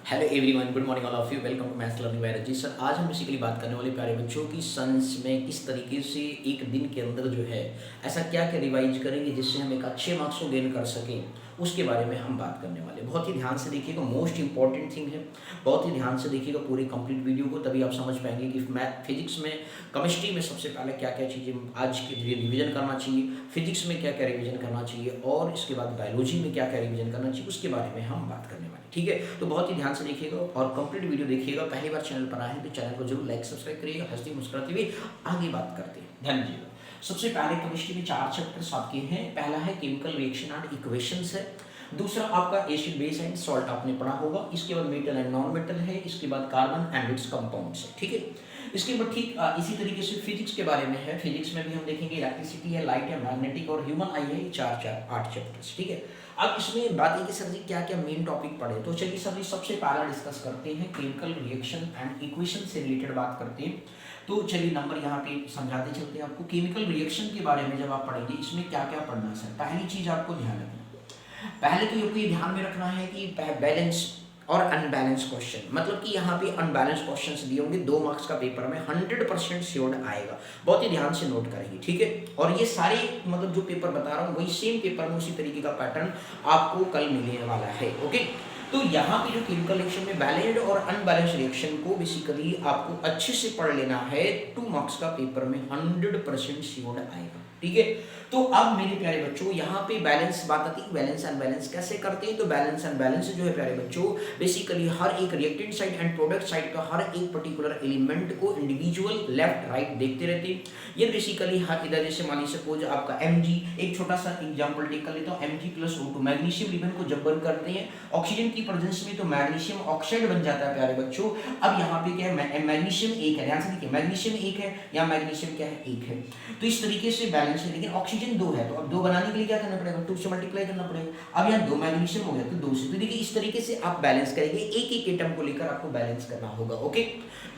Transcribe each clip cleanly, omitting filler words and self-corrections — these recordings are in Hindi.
Hello everyone, good morning all of you. Welcome to maths learning by Rajit sir. आज हम बेसिकली बात करने वाले प्यारे बच्चों की साइंस में किस तरीके से एक दिन के अंदर जो है ऐसा क्या क्या रिवाइज करेंगे जिससे हम एक अच्छे मार्क्स को गेन कर सकें, उसके बारे में हम बात करने वाले। बहुत ही ध्यान से देखिएगा, मोस्ट इंपॉर्टेंट थिंग है। बहुत ही ध्यान से देखिएगा पूरी कंप्लीट वीडियो को, तभी आप समझ पाएंगे कि मैथ फिजिक्स में, केमिस्ट्री में सबसे पहले क्या क्या चीज़ें आज के लिए रिविजन करना चाहिए, फिजिक्स में क्या क्या रिविजन करना चाहिए और इसके बाद बायोलॉजी में क्या क्या रिविजन करना चाहिए, उसके बारे में हम बात करने वाले। ठीक है, तो बहुत ही ध्यान से देखिएगा और कंप्लीट वीडियो देखिएगा। पहली बार चैनल पर आए हैं तो चैनल को जरूर लाइक सब्सक्राइब करिएगा। हंसते मुस्कुराते हुए आगे बात करते हैं, ध्यान दीजिएगा। सबसे पहले केमिस्ट्री में 4 चैप्टर्स आपके हैं। पहला है केमिकल रिएक्शन एंड इक्वेशंस है। दूसरा आपका एसिड बेस एंड सॉल्ट आपने पढ़ा होगा। इसके बाद मेटल एंड नॉन मेटल है। इसके बाद कार्बन एंड इट्स कंपाउंड्स है। ठीक है, इसके बाद ठीक इसी तरीके से फिजिक्स के बारे में है। फिजिक्स में भी हम देखेंगे इलेक्ट्रिसिटी है, लाइट है, मैग्नेटिक और ह्यूमन आई है। 8 चैप्टर्स। ठीक है, अब इसमें बात है कि सर जी क्या क्या मेन टॉपिक पढ़े, तो चलिए सर जी सबसे पहला डिस्कस करते हैं केमिकल रिएक्शन एंड इक्वेशन से रिलेटेड बात करते हैं। तो चलिए नंबर यहाँ पे समझाते चलते हैं आपको। केमिकल रिएक्शन के बारे में जब आप पढ़ेंगे इसमें क्या क्या पढ़ना है सर, पहली चीज आपको ध्यान रखना, पहले तो ये ध्यान में रखना है कि बैलेंस और अनबैलेंस क्वेश्चन, मतलब कि यहाँ पे अनबैलेंस क्वेश्चंस दिए होंगे 2 मार्क्स का पेपर में 100% श्योर आएगा। बहुत ही ध्यान से नोट करेंगे, ठीक है। और ये सारे मतलब जो पेपर बता रहा हूँ वही सेम पेपर में उसी तरीके का पैटर्न आपको कल मिलने वाला है। ओके, तो यहाँ पे जो केमिकल रिएक्शन में बैलेंस्ड और अनबैलेंस्ड रिएक्शन को बेसिकली आपको अच्छे से पढ़ लेना है। 2 मार्क्स का पेपर में 100% श्योर आएगा। ठीक है, तो अब मेरे प्यारे बच्चों यहाँ पे बैलेंस बात आती है, बैलेंस अनबैलेंस कैसे करते हैं। तो बैलेंस अनबैलेंस जो है प्यारे बच्चों बेसिकली हर एक reactant side and product side का हर एक पर्टिकुलर एलिमेंट को इंडिविजुअल लेफ्ट राइट देखते रहते हैं। ये बेसिकली हर इधर जैसे मान लीजिए सपोज आपका Mg, एक छोटा सा एग्जांपल टेक कर लेता हूँ, Mg+O2 मैग्नीशियम रिबन को जब बंद करते हैं ऑक्सीजन की प्रेजेंस में तो मैग्नीशियम ऑक्साइड बन जाता है प्यारे बच्चों। अब यहाँ पे क्या है, मैग्नीशियम एक है, ध्यान से देखिए मैग्नीशियम एक है, यहाँ मैग्नीशियम क्या है, एक है। तो इस तरीके से बैलेंस है, लेकिन ऑक्सीजन 2 है, तो अब 2 बनाने के लिए क्या करना पड़ेगा, 2 से मल्टीप्लाई करना पड़ेगा। अब यहाँ 2 मैग्नीशियम हो गया तो 2 से, तो देखिए इस तरीके से आप बैलेंस करेंगे, एक एक एटम को लेकर आपको बैलेंस करना होगा। ओके,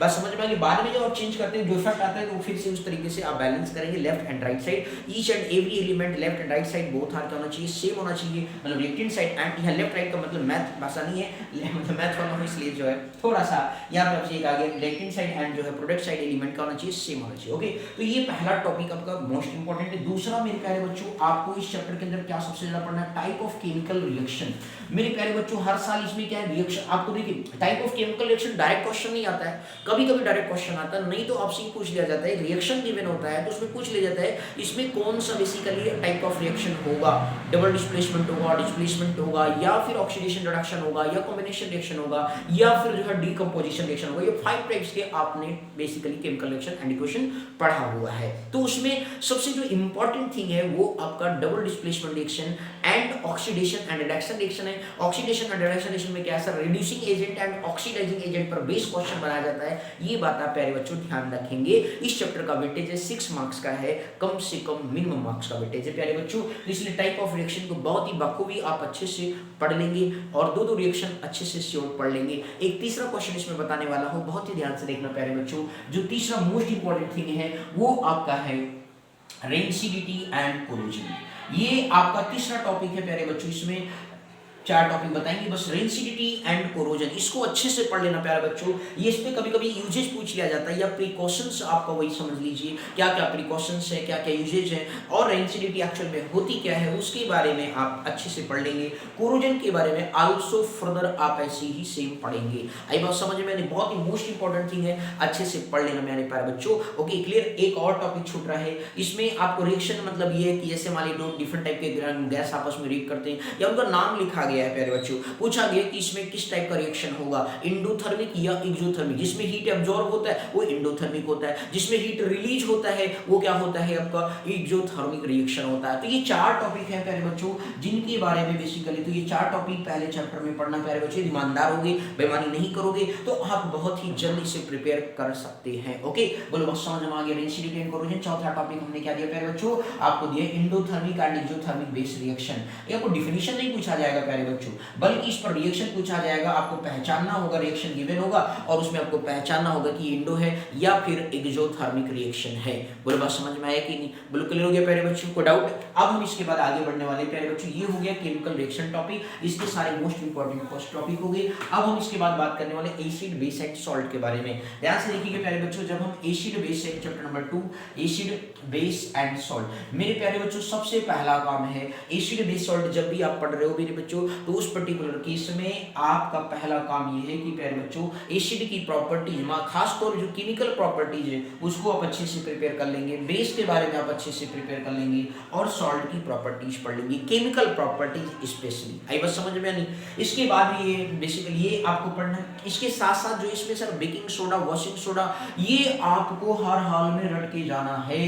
बस समझ में आ गया। बाद में जब आप चेंज करते हैं जो इफेक्ट आता है तो फिर से उस तरीके से आप बैलेंस करेंगे left and right side. Each and every element left and right side both are क्या होना चाहिए, सेम होना चाहिए। मतलब रिएक्टेंट साइड एंड यहाँ लेफ्ट राइट का मतलब मैथ भाषा नहीं है, मतलब मैथ वाला इसलिए जो है थोड़ा सा यहाँ पे आपसे एक आ गया, रिएक्टेंट साइड एंड जो है प्रोडक्ट साइड एलिमेंट का होना चाहिए सेम होना चाहिए। ओके, तो ये पहला टॉपिक आपका मोस्ट इंपॉर्टेंट है। दूसरा मेरे प्यारे बच्चों आपको इस चैप्टर के अंदर क्या सबसे ज्यादा पढ़ना है, टाइप ऑफ केमिकल रिएक्शन। मेरे प्यारे बच्चों हर साल इसमें क्या है रिएक्शन, आपको देखिए type of chemical reaction direct question नहीं आता है, कभी कभी डायरेक्ट क्वेश्चन आता है, नहीं तो आपसे पूछ लिया जाता है। रिएक्शन गिवन होता है तो उसमें पूछ लिया जाता है इसमें कौन सा बेसिकली टाइप ऑफ रिएक्शन होगा, डबल डिस्प्लेसमेंट होगा, डिस्प्लेसमेंट होगा, या फिर ऑक्सीडेशन रिडक्शन होगा, या कॉम्बिनेशन रिएक्शन होगा, या फिर जो है डीकंपोजिशन रिएक्शन होगा। ये 5 टाइप्स के आपने basically chemical reaction and equation पढ़ा हुआ है। तो उसमें सबसे जो इंपॉर्टेंट थिंग है वो आपका double displacement reaction and oxidation and reduction reaction है। ऑक्सीडेशन एंड रिडक्शन रिएक्शन में क्या है sir, reducing agent and oxidizing agent पर बेस क्वेश्चन बनाया जाता है। ये बात आप प्यारे बच्चों ध्यान रखेंगे। इस चैप्टर का वेटेज है 6 मार्क्स का है, कम से कम मिनिमम मार्क्स का वेटेज है प्यारे बच्चों। इसलिए टाइप ऑफ रिएक्शन को बहुत ही बखूबी आप अच्छे से पढ़ लेंगे और 2 रिएक्शन अच्छे से श्योर पढ़ लेंगे। एक तीसरा क्वेश्चन इसमें बताने वाला हूं, बहुत ही ध्यान से देखना प्यारे बच्चों। जो तीसरा मोस्ट इंपॉर्टेंट थिंग है वो आपका है रेंसिडिटी एंड कोरोजन। ये आपका तीसरा टॉपिक है प्यारे बच्चों। इसमें 4 टॉपिक बताएंगे बस, रेंसिडिटी एंड कोरोजन, इसको अच्छे से पढ़ लेना प्यारे बच्चों। ये इस पे कभी कभी यूजेज पूछ लिया जाता है या प्रिकॉशंस आपका वही समझ लीजिए क्या क्या प्रिकॉशंस है, क्या क्या यूजेज है और रेंसिडिटी एक्चुअल में होती क्या है उसके बारे में आप अच्छे से पढ़ लेंगे। कोरोजन के बारे में आल्सो फर्दर आप ऐसे ही सेम पढ़ेंगे। आई बात समझ में, बहुत ही मोस्ट इंपॉर्टेंट थिंग है, अच्छे से पढ़ लेना मेरे प्यारे बच्चों। Okay clear. एक और टॉपिक छूट रहा है इसमें आपको रिएक्शन, मतलब ये है कि जैसे मान लीजिए 2 डिफरेंट टाइप के गैस आपस में रिएक्ट करते हैं या उनका नाम लिखा गया है प्यारे बच्चों, पूछा गया कि इसमें किस टाइप का रिएक्शन होगा, एंडोथर्मिक या एक्सोथर्मिक। जिसमें हीट एब्जॉर्ब होता है वो एंडोथर्मिक होता है, जिसमें हीट रिलीज होता है वो क्या होता है आपका एक्सोथर्मिक रिएक्शन होता है। तो ये 4 टॉपिक है प्यारे बच्चों जिनके बारे में बेसिकली, तो ये 4 टॉपिक पहले चैप्टर में पढ़ना प्यारे बच्चों। ईमानदार होगे, बेईमानी नहीं करोगे तो आप बहुत ही जल्दी से प्रिपेयर कर सकते हैं। ओके बोलो बस समझ में आ गया। Rancidity and corrosion. चौथा टॉपिक हमने क्या दिया प्यारे बच्चों, आपको दिया endothermic and exothermic base reaction. ये आपको डिफिनीशन नहीं पूछा जाएगा प्यारे बच्चों, बल्कि इस पर रिएक्शन पूछा जाएगा। आपको पहचानना होगा, रिएक्शन गिवन होगा और उसमें आपको पहचानना होगा कि इंडो है या फिर एक्सोथर्मिक रिएक्शन है। बोलो बात समझ में आया कि नहीं? बोलो क्लियर हो गया प्यारे बच्चों? को डाउट? अब हम इसके बाद आगे बढ़ने वाले प्यारे बच्चों। ये हो गया केमिकल रिएक्शन टॉपिक, इसके सारे मोस्ट इंपॉर्टेंट फर्स्ट टॉपिक हो गए। अब हम इसके बाद बात करने वाले एसिड बेस एंड सॉल्ट के बारे में। ध्यान से देखिए प्यारे बच्चों, जब हम acid base chapter number 2 acid base and salt, मेरे प्यारे बच्चों सबसे पहला काम है एसिड बेस सॉल्ट। जब भी आप पढ़ रहे हो मेरे बच्चों तो उस पर्टिकुलर केस में आपका पहला काम ये है कि प्यारे बच्चों एसिड की प्रॉपर्टीज, खासतौर जो केमिकल प्रॉपर्टीज है उसको आप अच्छे से प्रिपेयर कर लेंगे, बेस के बारे में आप अच्छे से प्रिपेयर कर लेंगे और सॉल्ट की प्रॉपर्टीज पढ़ लेंगे, केमिकल प्रॉपर्टीज स्पेशली। आई बात समझ में? नहीं, इसके बाद ये बेसिकली ये आपको पढ़ना है। इसके साथ साथ जो इसमें sir baking soda, washing soda, ये आपको हर हाल में रट के जाना है।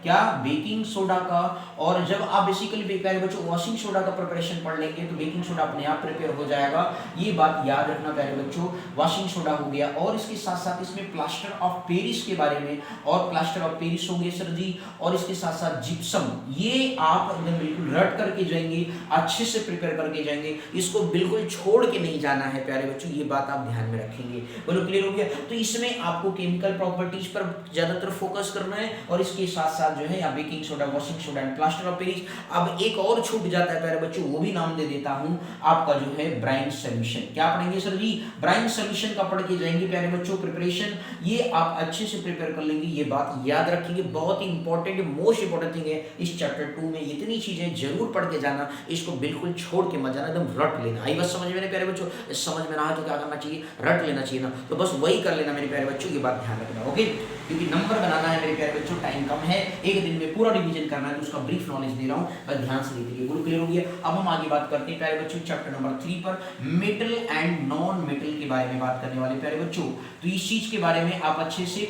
क्या? बेकिंग सोडा का। और जब आप बेसिकली प्यारे बच्चों वॉशिंग सोडा का प्रिपरेशन पढ़ लेंगे तो बेकिंग सोडा अपने आप प्रिपेयर हो जाएगा। ये बात याद रखना प्यारे बच्चों, वॉशिंग सोडा हो गया। और इसके साथ साथ इसमें प्लास्टर ऑफ पेरिस के बारे में, और प्लास्टर ऑफ पेरिस हो गया सर जी, और इसके साथ साथ जिप्सम, ये आप एकदम बिल्कुल रट करके जाएंगे, अच्छे से प्रिपेयर करके जाएंगे, इसको बिल्कुल छोड़ के नहीं जाना है प्यारे बच्चों, ये बात आप ध्यान में रखेंगे। बोलो क्लियर हो गया? तो इसमें आपको केमिकल प्रॉपर्टीज पर ज्यादातर फोकस करना है और इसके साथ साथ जो है या baking soda, washing soda and plaster of Paris. अब एक और छूट जाता है प्यारे बच्चों, वो भी नाम दे देता हूं आपका जो है ब्राइन सॉल्यूशन। क्या पढ़ेंगे सर जी? ब्राइन सॉल्यूशन का पढ़ के जाएंगे प्यारे बच्चों प्रिपरेशन, ये आप अच्छे से प्रिपेयर कर लेंगे, ये बात याद रखेंगे। बहुत ही इंपॉर्टेंट, मोस्ट इंपॉर्टेंट थिंग है इस चैप्टर 2 में, इतनी चीजें जरूर पढ़ के जाना, इसको बिल्कुल छोड़ के मत जाना, एकदम रट लेना। आई बस समझ में नहीं प्यारे बच्चों? समझ में ना आए तो क्या करना चाहिए? रट लेना चाहिए ना, तो बस वही कर लेना मेरे प्यारे बच्चों, ये बात ध्यान रखना। ओके, क्योंकि नंबर बनाना है मेरे प्यारे बच्चों, टाइम कम है, एक दिन में पूरा रिवीजन करना है, तो उसका ब्रीफ नॉलेज दे रहा हूं, बस ध्यान से देखिए। बोलो क्लियर हो गया? अब हम आगे बात करते हैं प्यारे बच्चों चैप्टर नंबर 3 पर, मेटल एंड नॉन मेटल के बारे में बात करने वाले प्यारे बच्चों। तो इस चीज के बारे में आप अच्छे से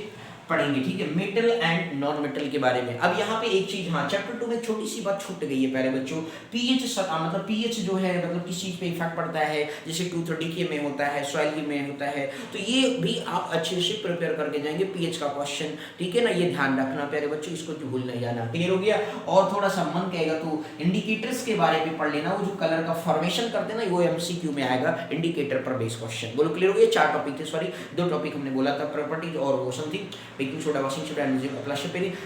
पढ़ेंगे, ठीक है, मेटल एंड नॉन मेटल के बारे में। अब यहाँ पे एक चीज, हाँ चैप्टर 2 में छोटी सी बात छूट गई है प्यारे बच्चों, पीएच मतलब पीएच जो है मतलब किस चीज पे इफेक्ट पड़ता है, जैसे 230 के में होता है, सॉइल में होता है, तो ये भी आप अच्छे से प्रिपेयर करके जाएंगे पीएच का क्वेश्चन, ठीक है ना, ये ध्यान रखना प्यारे बच्चों, इसको भूल नहीं जाना। क्लियर हो गया? और थोड़ा सा मन कहेगा तो इंडिकेटर्स के बारे में पढ़ लेना, वो जो कलर का फॉर्मेशन करते हैं ना, वो एमसीक्यू में आएगा, इंडिकेटर पर बेस्ड क्वेश्चन। बोलो क्लियर हो गया? 4 टॉपिक थे, सॉरी 2 टॉपिक हमने बोला था, प्रॉपर्टीज और वो समथिंग, बेकिंग सोडा, वॉशिंग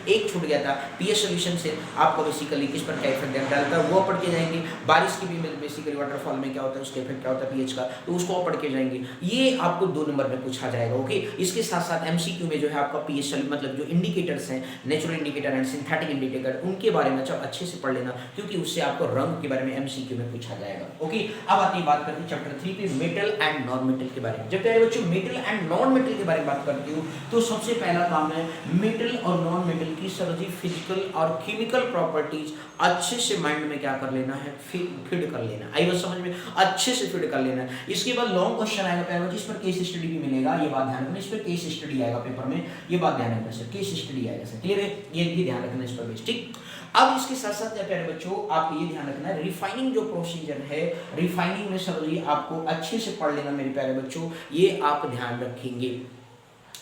एक छूट गया था पीएच सॉल्यूशन से, आपको बेसिकली किस पर क्या इफेक्ट डालता है वो पढ़ के जाएंगे। बारिश की भी बेसिकली वाटरफॉल में क्या होता है, उसका इफेक्ट क्या होता है पीएच का, तो उसको पढ़ के जाएंगे, ये आपको 2 नंबर में पूछा जाएगा। ओके, इसके साथ साथ एमसीक्यू में जो है आपका पीएच मतलब जो इंडिकेटर्स हैं, natural indicator and synthetic indicator, उनके बारे में अच्छे से पढ़ लेना, क्योंकि उससे आपको रंग के बारे में एमसीक्यू में पूछा जाएगा। ओके, अब आते हैं बात करते हैं चैप्टर 3 पे, मेटल एंड नॉन मेटल के बारे में। जब प्यारे बच्चों मेटल एंड नॉन मेटल के बारे में बात करती हूँ तो सबसे पहला काम है मेटल और नॉन मेटल की सरजी फिजिकल और केमिकल प्रॉपर्टीज अच्छे से माइंड में क्या कर लेना है, फीड कर लेना। आई बात समझ में? अच्छे से फीड कर लेना है। इसके बाद लॉन्ग क्वेश्चन आएगा प्यारे बच्चों, इस पर केस स्टडी भी मिलेगा, ये बात ध्यान रखना, इस पर केस स्टडी आएगा पेपर में, ये बात ध्यान रखना सर, केस स्टडी आएगा सर, क्लियर है? ये भी ध्यान रखना इस पर बेस, ठीक। अब इसके साथ साथ प्यारे बच्चों आपको ये ध्यान रखना है, रिफाइनिंग जो प्रोसीजर है, रिफाइनिंग में सरजी आपको अच्छे से पढ़ लेना मेरे प्यारे बच्चों, ये आप ध्यान रखेंगे।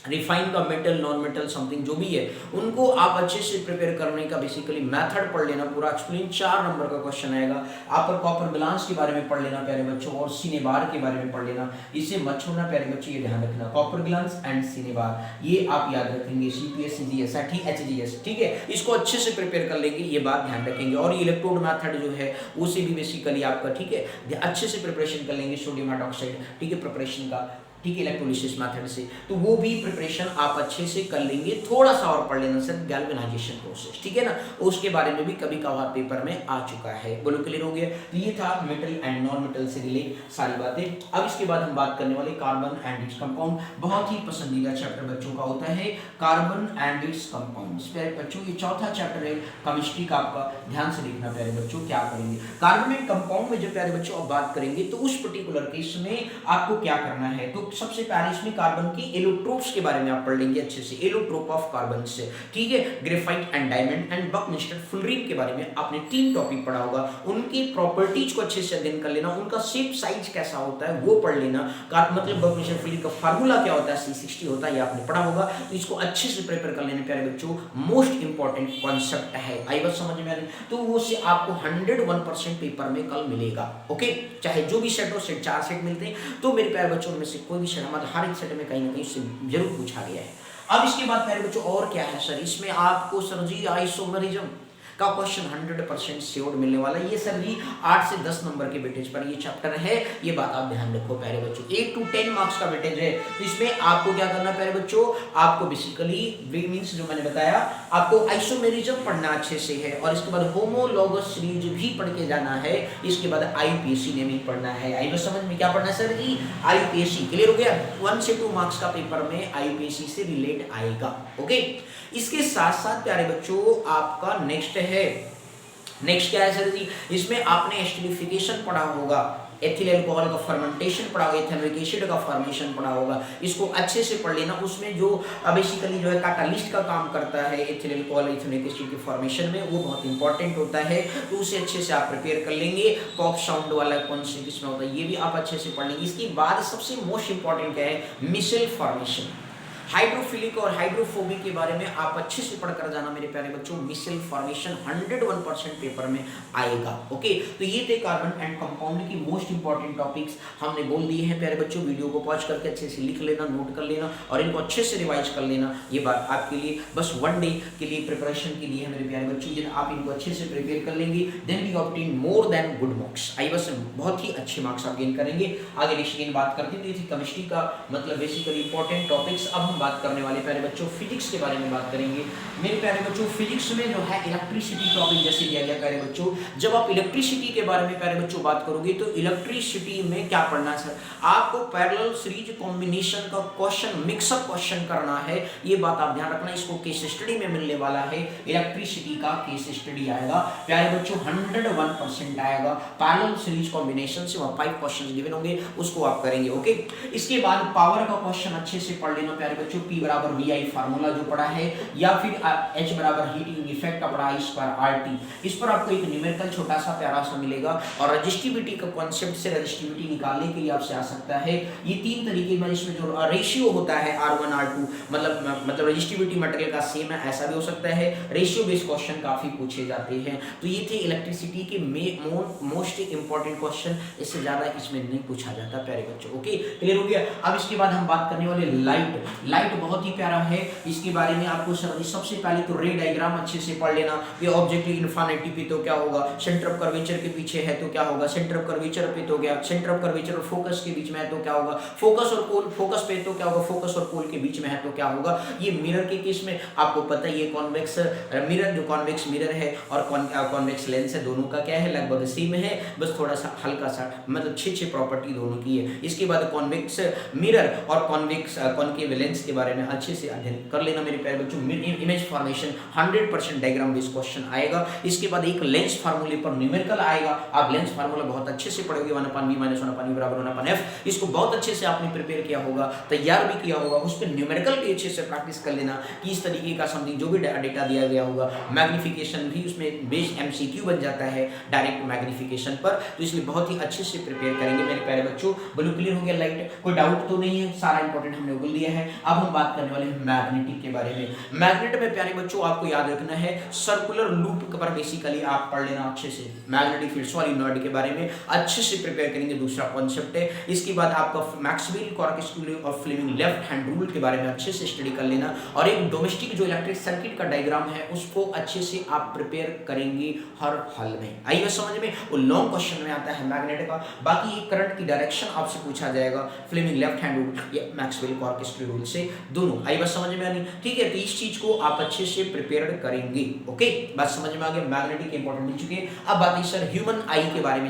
रिफाइन का मेटल, नॉन मेटल समथिंग जो भी है, उनको आप अच्छे से प्रिपेयर करने का बेसिकली मेथड पढ़ लेना, पूरा एक्सप्लेन, 4 नंबर का क्वेश्चन आएगा। आप पर कॉपर ग्लांस के बारे में पढ़ लेना प्यारे बच्चों, और सिनेबार के बारे में पढ़ लेना, इसे मत छोड़ना प्यारे बच्चों, ये ध्यान रखना, कॉपर ग्लांस एंड सिनेबार, ये आप याद रखेंगे, सीपीएस, सीजीएस, एचजीएस, ठीक है, इसको अच्छे से प्रिपेयर कर लेंगे, ये बात ध्यान रखेंगे। और इलेक्ट्रोड मेथड जो है उसे भी बेसिकली आपका, ठीक है, अच्छे से प्रिपरेशन कर लेंगे, सोडियम हाइड्रोक्साइड, ठीक है, प्रिपरेशन का, ठीक है, इलेक्ट्रोलिसिस मेथड से, तो वो भी प्रिपरेशन आप अच्छे से कर लेंगे। थोड़ा सा और पढ़ लेना सर गैल्वेनाइजेशन प्रोसेस, ठीक है ना, उसके बारे में भी कभी कभार पेपर में आ चुका है। बोलो क्लियर हो गया? तो ये था मेटल एंड नॉन मेटल से रिलेटेड सारी बातें। अब इसके बाद हम बात करने वाले कार्बन एंड इट्स कंपाउंड, बहुत ही पसंदीदा चैप्टर बच्चों का होता है कार्बन एंड इट्स कंपाउंड। प्यारे बच्चों ये चौथा चैप्टर है केमिस्ट्री का, आपका ध्यान से देखना प्यारे बच्चों, क्या करेंगे कार्बन एंड कंपाउंड में। जब प्यारे बच्चों आप बात करेंगे तो उस पर्टिकुलर केस में आपको क्या करना है, तो तो सबसे पहले इसमें कार्बन की एलोट्रोप्स के बारे में आप पढ़ लेंगे अच्छे से, एलोट्रोप ऑफ कार्बन से, ठीक है। Graphite and diamond and buckminsterfullerene के बारे में आपने 3 टॉपिक पढ़ा होगा, उनकी प्रॉपर्टीज को अच्छे से अध्ययन कर लेना, उनका शेप साइज कैसा होता है वो पढ़ लेना, मतलब बकमिस्टर फुलरिन का फार्मूला क्या होता है, C60 होता है, ये आपने पढ़ा होगा, तो इसको अच्छे से प्रिपेयर कर लेने प्यारे बच्चों, मोस्ट इंपॉर्टेंट कॉन्सेप्ट है। आई बात समझ में आ रही, तो वो से आपको 101% पेपर में कल मिलेगा, ओके। चाहे जो भी सेट हो, सेट 4 सेट मिलते हैं, तो मेरे प्यारे बच्चों में से कोई भी सेट, मतलब हर एक सेट में कहीं ना कहीं से जरूर पूछा गया है। अब इसके बाद प्यारे बच्चों और क्या है सर, इसमें आपको सर जी आइसोमरिज्म का क्वेश्चन 100% श्योर मिलने वाला है। ये सर जी 8 से 10 नंबर के वेटेज पर ये चैप्टर है, ये बात आप ध्यान रखो प्यारे बच्चों। 8 to 10 मार्क्स का वेटेज है, तो इसमें आपको क्या करना प्यारे बच्चों, आपको बेसिकली मींस जो मैंने बताया, आपको आइसोमेरिज्म पढ़ना अच्छे से है, और इसके बाद होमोलॉगस सीरीज भी पढ़ के जाना है, इसके बाद आईपीएससी ने भी पढ़ना है। आई बस समझ में, क्या पढ़ना है सर जी, आईपीएससी। क्लियर हो गया, 1 से 2 मार्क्स का पेपर में आईपीएससी से रिलेट आएगा, ओके। इसके साथ साथ प्यारे बच्चों आपका नेक्स्ट क्या है सर जी, इसमें आपने एस्टरीफिकेशन पढ़ा होगा, एथिल अल्कोहल का फर्मेंटेशन पढ़ा होगा, एथेनोइक एसिड का फॉर्मेशन पढ़ा होगा, इसको अच्छे से पढ़ लेना। उसमें जो बेसिकली जो है कैटालिस्ट का काम करता है एथिल अल्कोहल एथेनोइक एसिड के फॉर्मेशन में, वो बहुत इंपॉर्टेंट होता है, तो उसे अच्छे से आप प्रिपेयर कर लेंगे। पॉप साउंड वाला कौन से किसमें होता है, ये भी आप अच्छे से पढ़ लेंगे। इसके बाद सबसे मोस्ट इंपॉर्टेंट क्या है, मिसेल फॉर्मेशन, हाइड्रोफिलिक और हाइड्रोफोबिक के बारे में आप अच्छे से पढ़कर जाना मेरे प्यारे बच्चों। मिसेल फॉर्मेशन 101% पेपर में आएगा, ओके। तो ये थे कार्बन एंड कंपाउंड की मोस्ट इंपॉर्टेंट टॉपिक्स हमने बोल दिए हैं प्यारे बच्चों। वीडियो को पॉज करके अच्छे से लिख लेना, नोट कर लेना, और इनको अच्छे से रिवाइज कर लेना। ये बात आपके लिए बस 1 डे के लिए प्रिपरेशन के लिए है मेरे प्यारे बच्चों। यदि आप इनको अच्छे से प्रिपेयर कर लेंगे, then we obtain more than good marks. I बस बहुत ही अच्छे मार्क्स आप गेन करेंगे। आगे नेक्स्ट बात करते हैं, तो ये थी केमिस्ट्री का मतलब बेसिकली इंपॉर्टेंट टॉपिक्स। अब हम बात करने वाले प्यारे बच्चों फिजिक्स के बारे में बात करेंगे मेरे प्यारे बच्चों। फिजिक्स में जो है इलेक्ट्रिसिटी टॉपिक जैसे दिया गया प्यारे बच्चों। जब आप इलेक्ट्रिसिटी के बारे में प्यारे बच्चों बात करोगे, तो इलेक्ट्रिसिटी में क्या पढ़ना है सर, आपको पैरेलल सीरीज कॉम्बिनेशन का क्वेश्चन, मिक्सअप क्वेश्चन करना है। ये बात आप ध्यान रखना, इसको केस स्टडी में मिलने वाला है। इलेक्ट्रिसिटी का केस स्टडी आएगा प्यारे बच्चों, 101% आएगा। पैरेलल सीरीज कॉम्बिनेशन से वहां 5 क्वेश्चन गिवन होंगे, उसको आप करेंगे, ओके। इसके बाद पावर का क्वेश्चन अच्छे से पढ़ लेना प्यारे बच्चों। P बराबर VI फार्मूला जो पढ़ा है, या फिर H बराबर हीटिंग इफेक्ट का पढ़ा है, इस पर RT, इस पर आपको एक न्यूमेरिकल छोटा सा प्यारा सा मिलेगा। और रजिस्टिविटी का कॉन्सेप्ट से रजिस्टिविटी निकालने के लिए आपसे आ सकता है। ये 3 तरीके में, इसमें जो रेशियो होता है R1 R2, मतलब रजिस्टिविटी मटेरियल का सेम है, ऐसा भी हो सकता है। रेशियो बेस्ड क्वेश्चन काफी पूछे जाते हैं। तो ये थे इलेक्ट्रिसिटी के मोस्ट इंपॉर्टेंट क्वेश्चन, इससे ज्यादा इसमें नहीं पूछा जाता प्यारे बच्चों, ओके। क्लियर हो गया। अब इसके बाद हम बात करने वाले लाइट बहुत ही प्यारा है। इसके बारे में आपको सबसे पहले तो रे डायग्राम अच्छे से पढ़ लेना। ये ऑब्जेक्ट इनफिनिटी पे तो क्या होगा, सेंटर ऑफ कर्वेचर के पीछे है तो क्या होगा, सेंटर ऑफ कर्वेचर पे तो क्या, सेंटर ऑफ कर्वेचर और फोकस के बीच में है तो क्या होगा, फोकस और पोल, फोकस पे तो क्या होगा, फोकस और पोल के बीच में है तो क्या होगा। ये मिरर के केस में आपको पता ही है, कॉन्वेक्स मिरर, जो कॉन्वेक्स मिरर है और कॉन्वेक्स लेंस है, दोनों का क्या है, लगभग सेम है, बस थोड़ा सा हल्का सा मतलब 6 प्रॉपर्टी दोनों की है। इसके बाद कॉन्वेक्स मिरर और कॉन्वेक्स कॉनकेव लेंस के बारे में अच्छे से अध्ययन कर लेना मेरे प्यारे बच्चों। Image formation 100% diagram based question आएगा। इसके बाद एक लेंस फार्मूले पर न्यूमेरिकल आएगा। आप लेंस फार्मूला बहुत अच्छे से पढ़ोगे, 1/v - 1/e बराबर 1/f। इसको बहुत अच्छे से आपने प्रिपेयर किया होगा, तैयार भी किया होगा, उस पर न्यूमेरिकल भी अच्छे से प्रैक्टिस कर लेना कि इस तरीके का समथिंग जो भी डेटा दिया गया होगा। मैग्निफिकेशन भी उसमें बेस्ड MCQ बन जाता है डायरेक्ट मैग्निफिकेशन पर, तो इसलिए बहुत ही अच्छे से प्रिपेयर करेंगे मेरे प्यारे बच्चों। बोलो क्लियर हो गया लाइट, कोई डाउट तो नहीं है, सारा इंपॉर्टेंट हमने बोल दिया है। अब हम बात करने वाले हैं मैग्नेटिक के बारे में। मैग्नेट में प्यारे बच्चों आपको याद रखना है, सर्कुलर लूप पर बेसिकली आप पढ़ लेना अच्छे से। मैग्नेटिक फील्ड सॉलिनॉइड के बारे में अच्छे से प्रिपेयर करेंगे, दूसरा कॉन्सेप्ट है। इसके बाद आपका मैक्सवेल कॉर्पस्कुलर और फ्लेमिंग लेफ्ट हैंड रूल के बारे में अच्छे से स्टडी कर लेना। और एक डोमेस्टिक जो इलेक्ट्रिक सर्किट का डायग्राम है, उसको अच्छे से आप प्रिपेयर करेंगे हर हल में। आइए समझ में, वो लॉन्ग क्वेश्चन में आता है मैग्नेट का। बाकी एक करंट की डायरेक्शन आपसे पूछा जाएगा, फ्लेमिंग लेफ्ट हैंड रूल या मैक्सवेल कॉर्पस्कुलर रूल से, दोनों। आई बात समझ में आनी, ठीक है। तो इस चीज को आप अच्छे से प्रिपेयर करेंगे, ओके। बात समझ में आ गया, मैग्नेटिक इंपॉर्टेंट मिल चुके हैं। अब बात है सर ह्यूमन आई के बारे में।